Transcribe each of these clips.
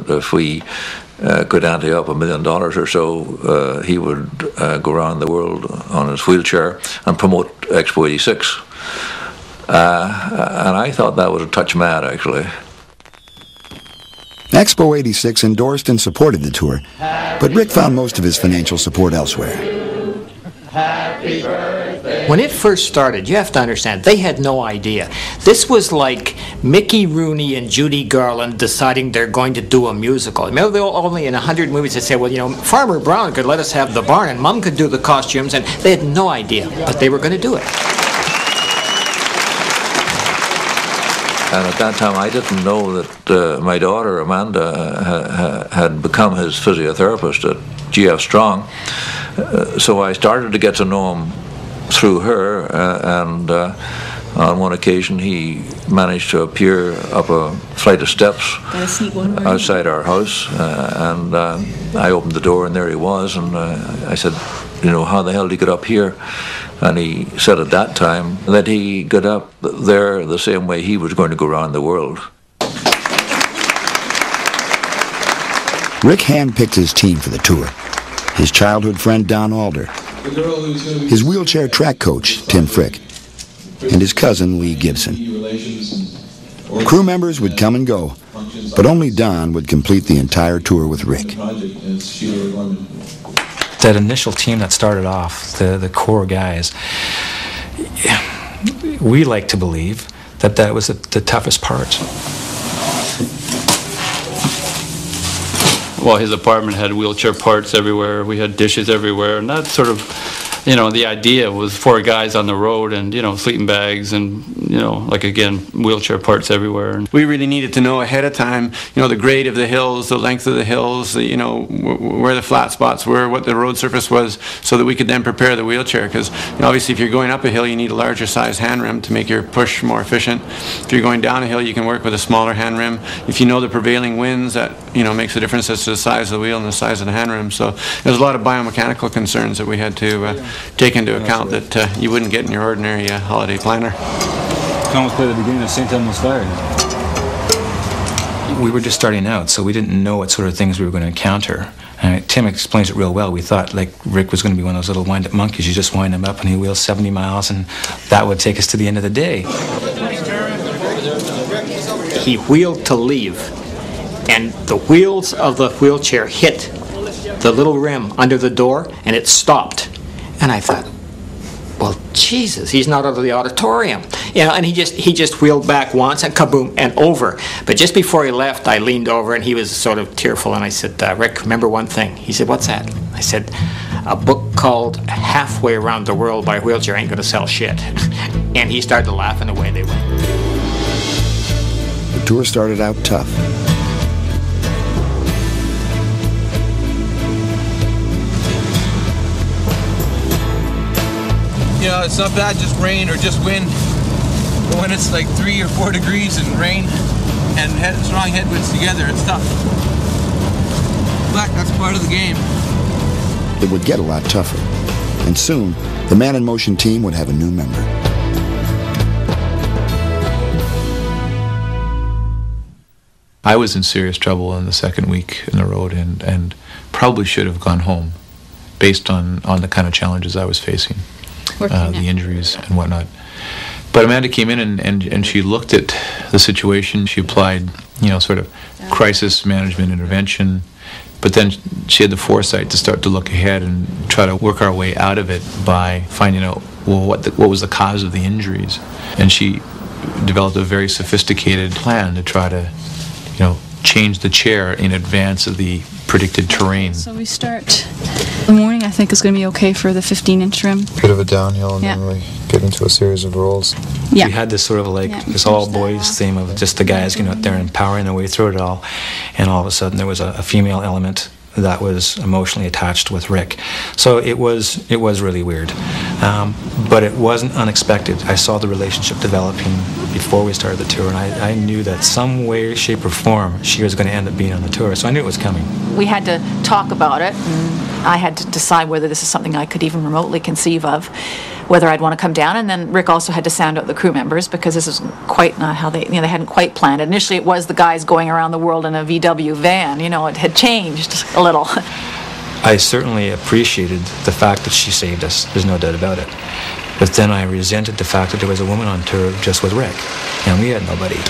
that if we could ante up $1 million or so, he would go around the world on his wheelchair and promote Expo 86. And I thought that was a touch mad, actually. Expo 86 endorsed and supported the tour, but Rick found most of his financial support elsewhere. Happy birthday. When it first started, you have to understand, they had no idea. This was like Mickey Rooney and Judy Garland deciding they're going to do a musical. Remember, they were only in 100 movies that said, well, you know, Farmer Brown could let us have the barn and Mom could do the costumes, and they had no idea, but they were going to do it. And at that time, I didn't know that my daughter, Amanda, had become his physiotherapist at G.F. Strong. So I started to get to know him through her, and on one occasion he managed to appear up a flight of steps outside our house, and I opened the door and there he was, and I said, you know, how the hell did he get up here? And he said at that time that he got up there the same way he was going to go around the world. Rick handpicked his team for the tour. His childhood friend Don Alder, his wheelchair track coach Tim Frick, and his cousin Lee Gibson. Crew members would come and go, but only Don would complete the entire tour with Rick. That initial team that started off, the core guys, we like to believe that that was the toughest part. Well, his apartment had wheelchair parts everywhere. We had dishes everywhere, and that sort of, you know, the idea was 4 guys on the road and, you know, sleeping bags and, you know, like, again, wheelchair parts everywhere. We really needed to know ahead of time, you know, the grade of the hills, the length of the hills, you know, where the flat spots were, what the road surface was, so that we could then prepare the wheelchair. Because, you know, obviously if you're going up a hill, you need a larger size hand rim to make your push more efficient. If you're going down a hill, you can work with a smaller hand rim. If you know the prevailing winds, that, you know, makes a difference as to the size of the wheel and the size of the hand rim. So there's a lot of biomechanical concerns that we had to take into account that you wouldn't get in your ordinary holiday planner. Can almost play the beginning of St. Elmo's Fire. We were just starting out, so we didn't know what sort of things we were going to encounter. Tim explains it real well. We thought like Rick was going to be one of those little wind-up monkeys. You just wind him up and he wheels 70 miles and that would take us to the end of the day. He wheeled to leave, and the wheels of the wheelchair hit the little rim under the door, and it stopped. And I thought, well, Jesus, he's not out of the auditorium. You know, and he just wheeled back once and kaboom, and over. But just before he left, I leaned over and he was sort of tearful, and I said, Rick, remember one thing. He said, what's that? I said, a book called Halfway Around the World by Wheelchair ain't gonna sell shit. And he started to laugh, and away they went. The tour started out tough. You know, it's not bad, just rain or just wind. But when it's like 3 or 4 degrees and rain and strong headwinds together, it's tough. But that's part of the game. It would get a lot tougher. And soon, the Man in Motion team would have a new member. I was in serious trouble in the second week in the road and probably should have gone home based on the kind of challenges I was facing. The injuries and whatnot. But Amanda came in and she looked at the situation. She applied, you know, sort of crisis management intervention. But then she had the foresight to start to look ahead and try to work our way out of it by finding out, well, what was the cause of the injuries. And she developed a very sophisticated plan to try to, you know, change the chair in advance of the predicted terrain. So we start the morning, I think, is going to be okay for the 15-inch rim. Bit of a downhill, and then we get into a series of rolls. Yeah. We had this sort of like this all-boys theme of just the guys getting out there and powering their way through it all, and all of a sudden there was a female element that was emotionally attached with Rick. So it was really weird, but it wasn't unexpected. I saw the relationship developing before we started the tour, and I knew that some way, shape, or form she was going to end up being on the tour, so I knew it was coming. We had to talk about it, and I had to decide whether this is something I could even remotely conceive of. whether I'd want to come down. And then Rick also had to sound out the crew members, because this is quite not how they hadn't quite planned it. Initially, it was the guys going around the world in a VW van. It had changed a little. I certainly appreciated the fact that she saved us. There's no doubt about it. But then I resented the fact that there was a woman on tour just with Rick, and we had nobody.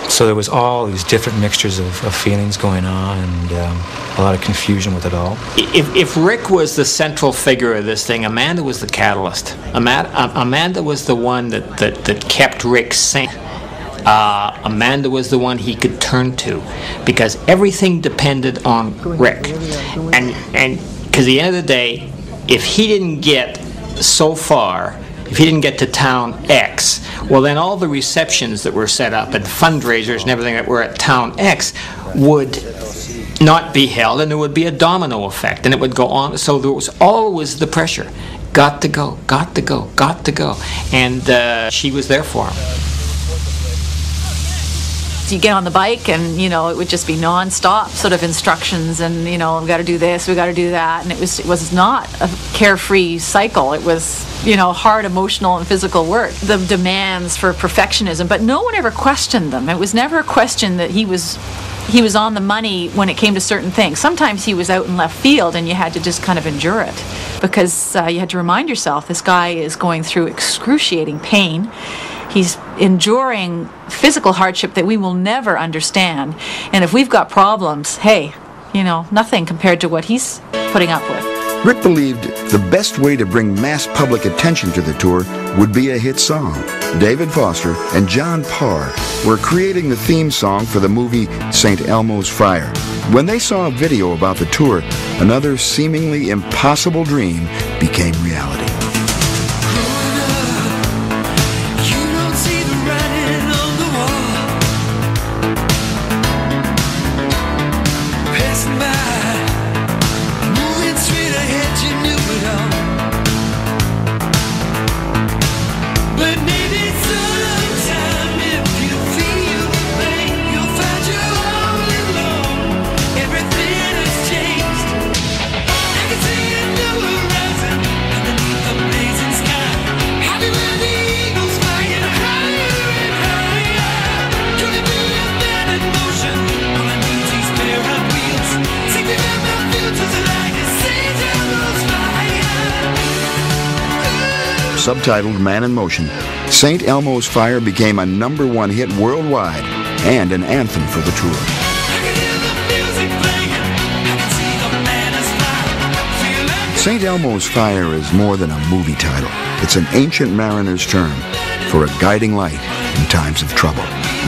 So there was all these different mixtures of feelings going on, and a lot of confusion with it all. If Rick was the central figure of this thing, Amanda was the catalyst. Amanda was the one that kept Rick sane. Amanda was the one he could turn to, because everything depended on Rick. And because at the end of the day, if he didn't get so far, if he didn't get to town X, well then all the receptions that were set up and fundraisers and everything that were at town X would not be held, and there would be a domino effect, and it would go on. So there was always the pressure. Got to go, got to go, got to go. And she was there for him. You get on the bike and, it would just be non-stop sort of instructions, and, we got to do this, we got to do that. And it was not a carefree cycle. It was, hard emotional and physical work. The demands for perfectionism, but no one ever questioned them. It was never a question that he was on the money when it came to certain things. Sometimes he was out in left field and you had to just kind of endure it, because you had to remind yourself, this guy is going through excruciating pain. He's enduring physical hardship that we will never understand. And if we've got problems, hey, nothing compared to what he's putting up with. Rick believed the best way to bring mass public attention to the tour would be a hit song. David Foster and John Parr were creating the theme song for the movie St. Elmo's Fire. When they saw a video about the tour, another seemingly impossible dream became reality. Subtitled Man in Motion, St. Elmo's Fire became a #1 hit worldwide and an anthem for the tour. St. Elmo's Fire is more than a movie title. It's an ancient mariner's term for a guiding light in times of trouble.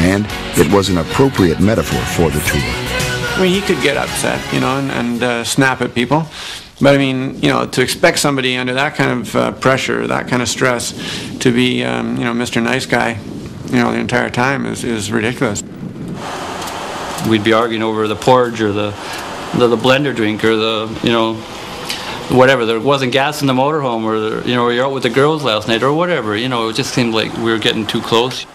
And it was an appropriate metaphor for the tour. I mean, he could get upset, and snap at people. But I mean, to expect somebody under that kind of pressure, that kind of stress, to be, Mr. Nice Guy, the entire time is ridiculous. We'd be arguing over the porridge or the blender drink or the, whatever. There wasn't gas in the motorhome, or you're out with the girls last night or whatever. It just seemed like we were getting too close.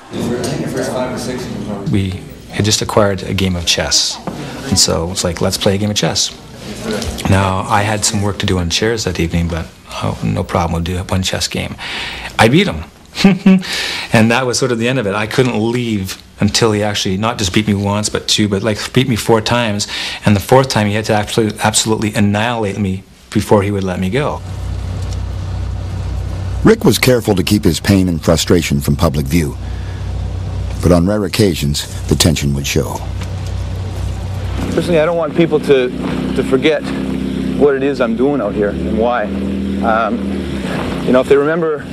We had just acquired a game of chess, and so it's like, let's play a game of chess. Now, I had some work to do on chairs that evening, but no problem, we'll do one chess game. I beat him. And that was sort of the end of it. I couldn't leave until he actually not just beat me once, but two, but beat me 4 times. And the 4th time he had to absolutely annihilate me before he would let me go. Rick was careful to keep his pain and frustration from public view. But on rare occasions, the tension would show. Personally, I don't want people to forget what it is I'm doing out here and why. If they remember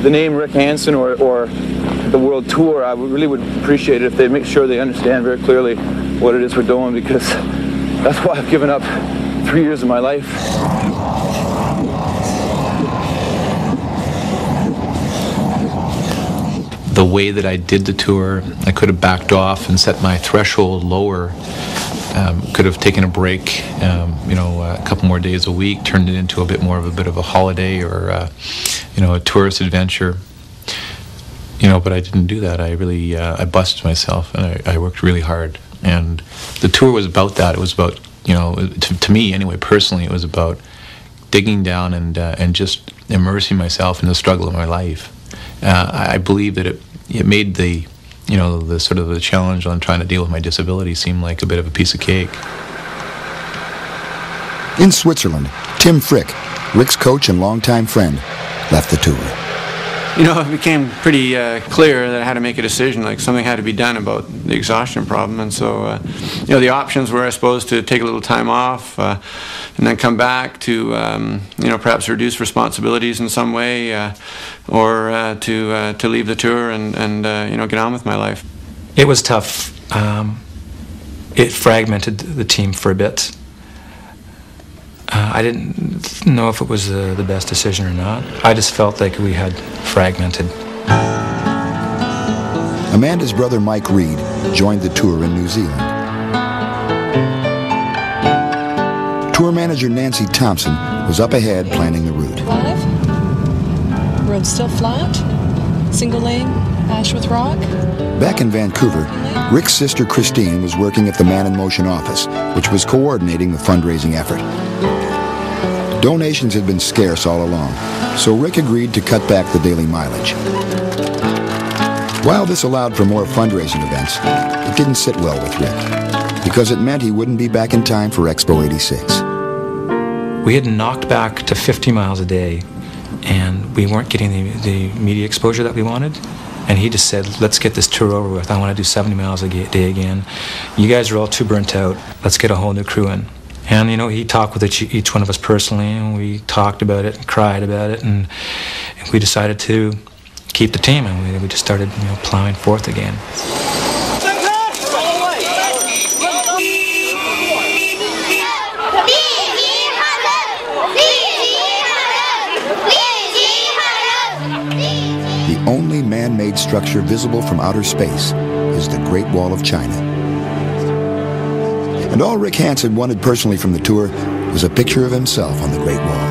the name Rick Hansen or the World Tour, I really would appreciate it if they make sure they understand very clearly what it is we're doing, because that's why I've given up 3 years of my life. The way that I did the tour, I could have backed off and set my threshold lower. Could have taken a break, a couple more days a week, turned it into a bit of a holiday or, a tourist adventure. But I didn't do that. I busted myself, and I worked really hard. And the tour was about that. It was about, to me anyway, personally, it was about digging down and just immersing myself in the struggle of my life. I believe that it made the sort of the challenge on trying to deal with my disability seem like a bit of a piece of cake. In Switzerland, Tim Frick, Rick's coach and longtime friend, left the tour. You know, it became pretty clear that I had to make a decision, like something had to be done about the exhaustion problem. And so, the options were, I suppose, to take a little time off and then come back to, perhaps reduce responsibilities in some way, or to leave the tour and get on with my life. It was tough. It fragmented the team for a bit. I didn't know if it was the best decision or not. I just felt like we had fragmented. Amanda's brother Mike Reed joined the tour in New Zealand. Tour manager Nancy Thompson was up ahead planning the route. 5. Road still flat. Single lane, ash with rock. Back in Vancouver, Rick's sister Christine was working at the Man in Motion office, which was coordinating the fundraising effort. Donations had been scarce all along, so Rick agreed to cut back the daily mileage. While this allowed for more fundraising events, it didn't sit well with Rick, because it meant he wouldn't be back in time for Expo 86. We had knocked back to 50 miles a day, and we weren't getting the media exposure that we wanted. And he just said, let's get this tour over with. I want to do 70 miles a day again. You guys are all too burnt out. Let's get a whole new crew in. And, he talked with each one of us personally, and we talked about it and cried about it, and we decided to keep the team, and we just started, plowing forth again. The only man-made structure visible from outer space is the Great Wall of China. And all Rick Hansen wanted personally from the tour was a picture of himself on the Great Wall.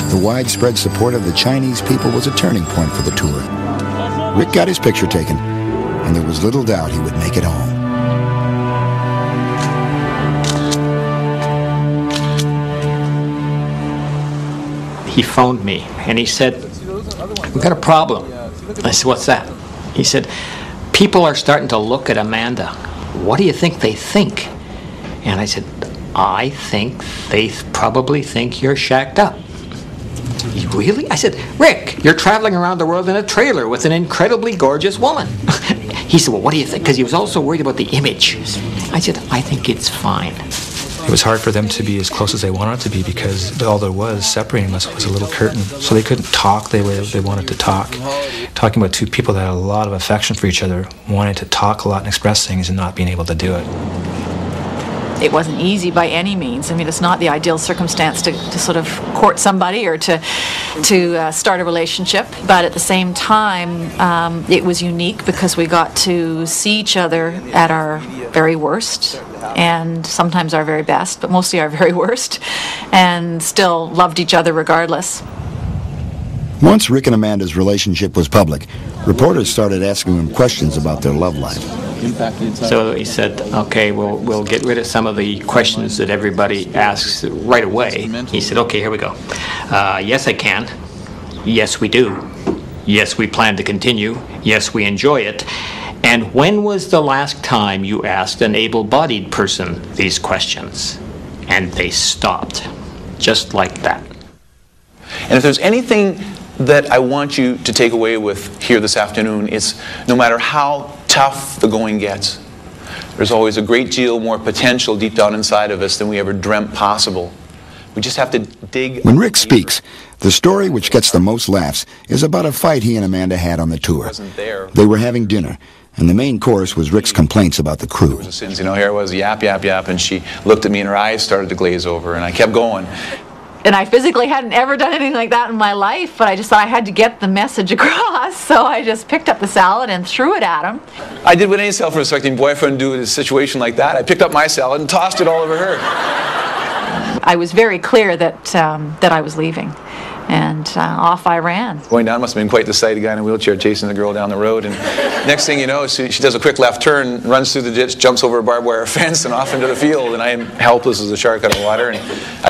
The widespread support of the Chinese people was a turning point for the tour. Rick got his picture taken, and there was little doubt he would make it home. He phoned me and he said, "We've got a problem." I said, "What's that?" He said, "People are starting to look at Amanda. What do you think they think?" And I said, "I think they probably think you're shacked up." "Really?" I said, "Rick, you're traveling around the world in a trailer with an incredibly gorgeous woman." He said, "Well, what do you think?" Because he was also worried about the image. I said, "I think it's fine." It was hard for them to be as close as they wanted to be, because all there was separating us was a little curtain. So they couldn't talk the way they wanted to talk. Talking about two people that had a lot of affection for each other, wanting to talk a lot and express things and not being able to do it. It wasn't easy by any means. I mean, it's not the ideal circumstance to sort of court somebody or to start a relationship. But at the same time, it was unique because we got to see each other at our very worst, and sometimes our very best, but mostly our very worst, and still loved each other regardless. Once Rick and Amanda's relationship was public, reporters started asking them questions about their love life. So he said, "Okay, we'll get rid of some of the questions that everybody asks right away." He said, "Okay, here we go. Yes, I can. Yes, we do. Yes, we plan to continue. Yes, we enjoy it. And when was the last time you asked an able-bodied person these questions?" And they stopped, just like that. And if there's anything that I want you to take away with here this afternoon, it's no matter how tough the going gets, there's always a great deal more potential deep down inside of us than we ever dreamt possible. We just have to dig. When Rick speaks, the story which gets the most laughs is about a fight he and Amanda had on the tour. They were having dinner, and the main course was Rick's complaints about the crew. Here I was, yap, yap, yap, and she looked at me and her eyes started to glaze over, and I kept going. And I physically hadn't ever done anything like that in my life, but I just thought I had to get the message across, so I just picked up the salad and threw it at him. I did what any self-respecting boyfriend do in a situation like that. I picked up my salad and tossed it all over her. I was very clear that I was leaving, And off I ran. Going down must have been quite the sight, a guy in a wheelchair chasing the girl down the road. And next thing you know, she does a quick left turn, runs through the ditch, jumps over a barbed wire fence and off into the field. And I am helpless as a shark out of water. And